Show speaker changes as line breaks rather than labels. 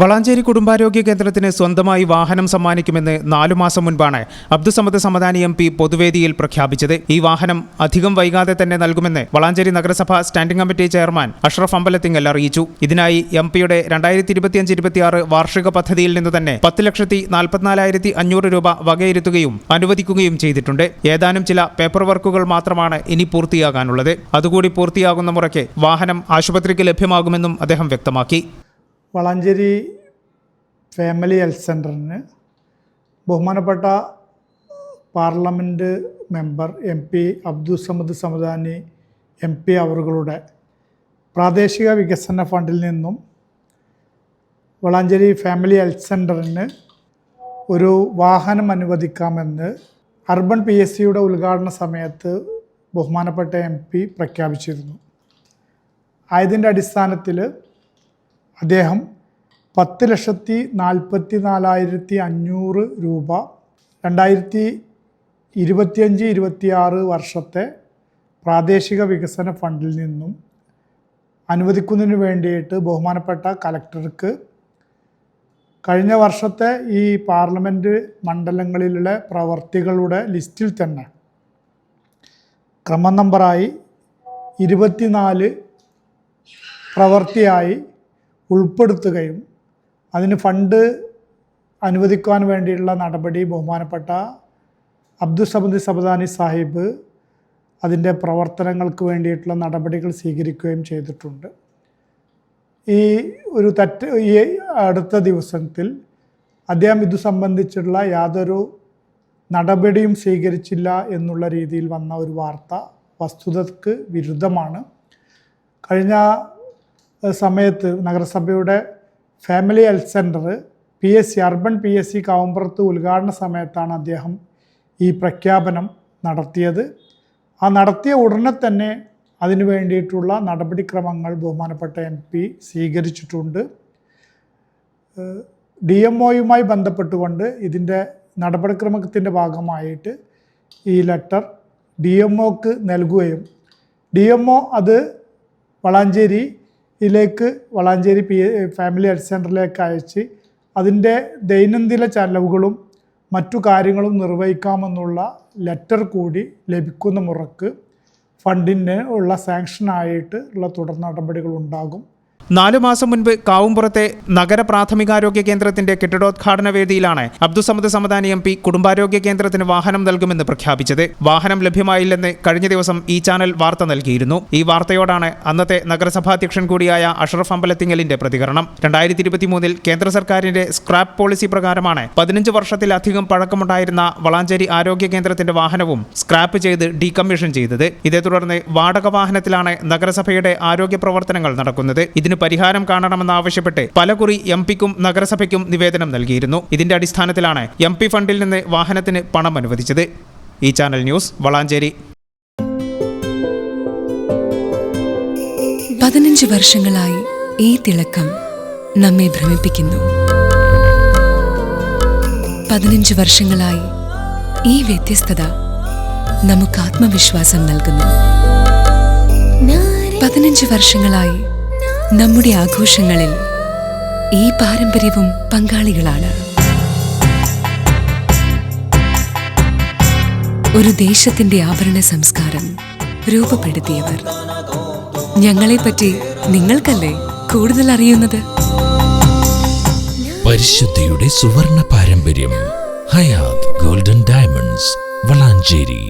വളാഞ്ചേരി കുടുംബാരോഗ്യ കേന്ദ്രത്തിന് സ്വന്തമായി വാഹനം സമ്മാനിക്കുമെന്ന് 4 മാസം മുൻപാണ് അബ്ദുസമദ് സമദാനി MP പൊതുവേദിയിൽ പ്രഖ്യാപിച്ചത്. ഈ വാഹനം അധികം വൈകാതെ തന്നെ നൽകുമെന്ന് വളാഞ്ചേരി നഗരസഭ standing committee chairman Ashraf Ambalathingal അറിയിച്ചു. ഇതിനായി MP-യുടെ 2025-26 വാർഷിക പദ്ധതിയിൽ നിന്ന് തന്നെ 10,44,500 രൂപ വകയിരുത്തുകയും അനുവദിക്കുകയും ചെയ്തിട്ടുണ്ട്. ഏതാനും ചില പേപ്പർ വർക്കുകൾ മാത്രമാണ് ഇനി പൂർത്തിയാകാനുള്ളത്. അതുകൂടി പൂർത്തിയാകുന്ന മുറയ്ക്ക് വാഹനം ആശുപത്രിക്ക് ലഭ്യമാകുമെന്നും അദ്ദേഹം വ്യക്തമാക്കി.
വളാഞ്ചേരി ഫാമിലി ഹെൽത്ത് സെൻ്ററിന് ബഹുമാനപ്പെട്ട parliament member MP Abdussamad Samadani MP അവരുടെ പ്രാദേശിക വികസന ഫണ്ടിൽ നിന്നും വളാഞ്ചേരി ഫാമിലി ഹെൽത്ത് സെൻ്ററിന് ഒരു വാഹനം അനുവദിക്കാമെന്ന് അർബൻ PSCയുടെ ഉദ്ഘാടന സമയത്ത് ബഹുമാനപ്പെട്ട MP പ്രഖ്യാപിച്ചിരുന്നു. ആയതിൻ്റെ അടിസ്ഥാനത്തിൽ അദ്ദേഹം 10,44,500 രൂപ 2025-26 വർഷത്തെ പ്രാദേശിക വികസന ഫണ്ടിൽ നിന്നും അനുവദിക്കുന്നതിന് വേണ്ടിയിട്ട് ബഹുമാനപ്പെട്ട കലക്ടർക്ക് കഴിഞ്ഞ വർഷത്തെ ഈ പാർലമെൻറ്റ് മണ്ഡലങ്ങളിലുള്ള പ്രവർത്തികളുടെ ലിസ്റ്റിൽ തന്നെ ക്രമ നമ്പറായി 24 പ്രവൃത്തിയായി ഉൾപ്പെടുത്തുകയും അതിന് ഫണ്ട് അനുവദിക്കുവാൻ വേണ്ടിയുള്ള നടപടി ബഹുമാനപ്പെട്ട അബ്ദുസമദ് സമദാനി സാഹിബ് അതിൻ്റെ പ്രവർത്തനങ്ങൾക്ക് വേണ്ടിയിട്ടുള്ള നടപടികൾ സ്വീകരിക്കുകയും ചെയ്തിട്ടുണ്ട്. ഈ അടുത്ത ദിവസത്തിൽ അദ്ദേഹം ഇത് സംബന്ധിച്ചുള്ള യാതൊരു നടപടിയും സ്വീകരിച്ചില്ല എന്നുള്ള രീതിയിൽ വന്ന ഒരു വാർത്ത വസ്തുതയ്ക്ക് വിരുദ്ധമാണ്. കഴിഞ്ഞ സമയത്ത് നഗരസഭയുടെ family health centre PSC urban PSC Kavumpurath ഉദ്ഘാടന സമയത്താണ് അദ്ദേഹം ഈ പ്രഖ്യാപനം നടത്തിയത്. ആ നടത്തിയ ഉടനെ തന്നെ അതിനു വേണ്ടിയിട്ടുള്ള നടപടിക്രമങ്ങൾ ബഹുമാനപ്പെട്ട MP സ്വീകരിച്ചിട്ടുണ്ട്. DMOയുമായി ബന്ധപ്പെട്ടുകൊണ്ട് ഇതിൻ്റെ നടപടിക്രമത്തിൻ്റെ ഭാഗമായിട്ട് ഈ ലെറ്റർ DMOക്ക് നൽകുകയും DMO അത് വളാഞ്ചേരി ഫാമിലി ഹെൽത്ത് സെൻ്ററിലേക്ക് അയച്ച് അതിൻ്റെ ദൈനംദിന ചെലവുകളും മറ്റു കാര്യങ്ങളും നിർവഹിക്കാമെന്നുള്ള ലെറ്റർ കൂടി ലഭിക്കുന്ന മുറക്ക് ഫണ്ടിന് ഉള്ള സാങ്ഷനായിട്ട് ഉള്ള തുടർ നടപടികൾ ഉണ്ടാകും.
4 മാസം മുൻപ് കാവുംപുറത്തെ നഗര പ്രാഥമികാരോഗ്യ കേന്ദ്രത്തിന്റെ കെട്ടിടോദ്ഘാടന വേദിയിലാണ് അബ്ദുസമദ് സമദാനി MP കുടുംബാരോഗ്യ കേന്ദ്രത്തിന് വാഹനം നൽകുമെന്ന് പ്രഖ്യാപിച്ചത്. വാഹനം ലഭ്യമായില്ലെന്ന് കഴിഞ്ഞ ദിവസം ഈ ചാനൽ വാർത്ത നൽകിയിരുന്നു. ഈ വാർത്തയോടാണ് അന്നത്തെ നഗരസഭാധ്യക്ഷൻ കൂടിയായ അഷ്റഫ് അമ്പലത്തിങ്ങലിന്റെ പ്രതികരണം. 2023 കേന്ദ്ര സർക്കാരിന്റെ സ്ക്രാപ്പ് പോളിസി പ്രകാരമാണ് 15 വർഷത്തിലധികം പഴക്കമുണ്ടായിരുന്ന വളാഞ്ചേരി ആരോഗ്യ കേന്ദ്രത്തിന്റെ വാഹനവും സ്ക്രാപ്പ് ചെയ്ത് ഡീകമ്മീഷൻ ചെയ്തത്. ഇതേ തുടർന്ന് വാടക വാഹനത്തിലാണ് നഗരസഭയുടെ ആരോഗ്യ പ്രവർത്തനങ്ങൾ നടക്കുന്നത്. ഇതിന് പരിഹാരം കാണണമെന്നാവശ്യപ്പെട്ട് പലകുറി MP-ക്കും നഗരസഭയ്ക്കും നിവേദനം നൽകിയിരുന്നു. ഇതിന്റെ അടിസ്ഥാനത്തിലാണ് MP ഫണ്ടിൽ നിന്ന് വാഹനത്തിന് പണം അനുവദിച്ചത്. ഈ ചാനൽ ന്യൂസ് വളാഞ്ചേരി.
15 വർഷങ്ങളായി ഈ തിളക്കം നമ്മെ ഭ്രമിപ്പിക്കുന്നു. 15 വർഷങ്ങളായി ഈ വ്യത്യസ്തത നമുക്ക് ആത്മവിശ്വാസം നൽകുന്നു. 15 വർഷങ്ങളായി നമ്മുടെ ആഘോഷങ്ങളിൽ ഈ പാരമ്പര്യവും പങ്കാളികളാണ്. ഒരു ദേശത്തിന്റെ ആഭരണ സംസ്കാരം രൂപപ്പെടുത്തിയവർ. ഞങ്ങളെപ്പറ്റി നിങ്ങൾക്കല്ലേ കൂടുതൽ അറിയുന്നത്?
പരിശുദ്ധിയുടെ സുവർണ പാരമ്പര്യം. Hayath golden diamonds, Valanchery.